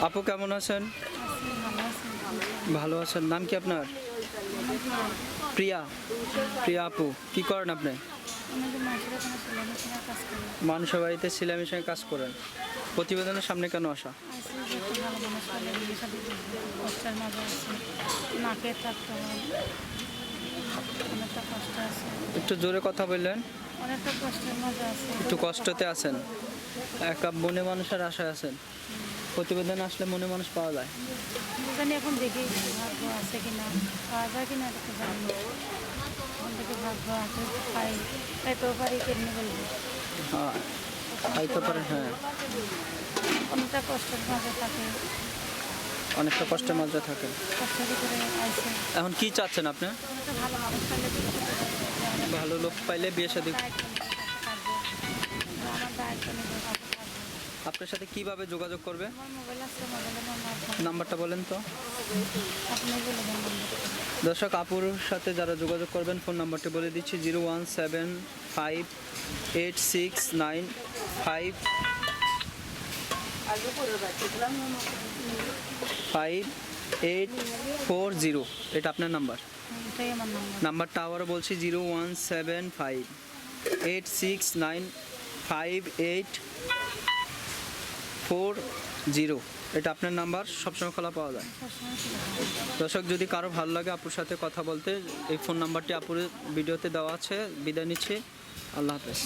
আপু কেমন আছেন? ভালো আছেন। নাম কি আপনার? প্রিয়া। প্রিয়া আপু, কি করেন আপনি? মানুষের বাড়িতে সেলাই মেশিনের কাজ করেন। প্রতিবেদনের সামনে কেন আসা? একটু জোরে কথা বললেন। একটু কষ্টতে আছেন, একা মনে মানুষের আশায় আছেন। প্রতিবেদন আসলে মনে মানুষ পাওয়া যায়। জানি এখন দেখি ভাগ্য আছে কিনা, পাওয়া যায় কিনা এটা তো জানি না। এখন থেকে ভাগ্য আছে, পাই পাইতেও পারি, কেমনি বলবো। হ্যাঁ, পাইতে পারেন। হ্যাঁ, অনেকটা কষ্টের মাঝে থাকে, অনেকটা কষ্টের মাঝে থাকেন। কষ্টের ভিতরে আইসে। এখন কি চাচ্ছেন আপনি? একটা ভালো মানুষ পাইলে বিয়ে শাদী করবো। ভালো লোক পাইলে বিয়ে শাদী। দায়িত্ব নিয়ে থাকবো, আমার দায়িত্ব নিয়ে থাকবো। আপনার সাথে কিভাবে যোগাযোগ করবে? আমার মোবাইল আছে, মোবাইলের নাম্বার নাম্বারটা বলেন তো। আপনি বলে দেন নাম্বার। দর্শক, আপুর সাথে যারা যোগাযোগ করবেন ফোন নাম্বারটি বলে দিচ্ছি 01758695840। এটা আপনার নাম্বার। এটাই আমার নাম্বার। নাম্বারটা আবারও বলছি 01758695840। এটা আপনার নাম্বার, সবসময় খোলা পাওয়া যায়। দর্শক, যদি কারো ভালো লাগে আপুর সাথে কথা বলতে, এই ফোন নাম্বারটি আপুর ভিডিওতে দেওয়া আছে। বিদায় নিচ্ছি, আল্লাহ হাফেজ।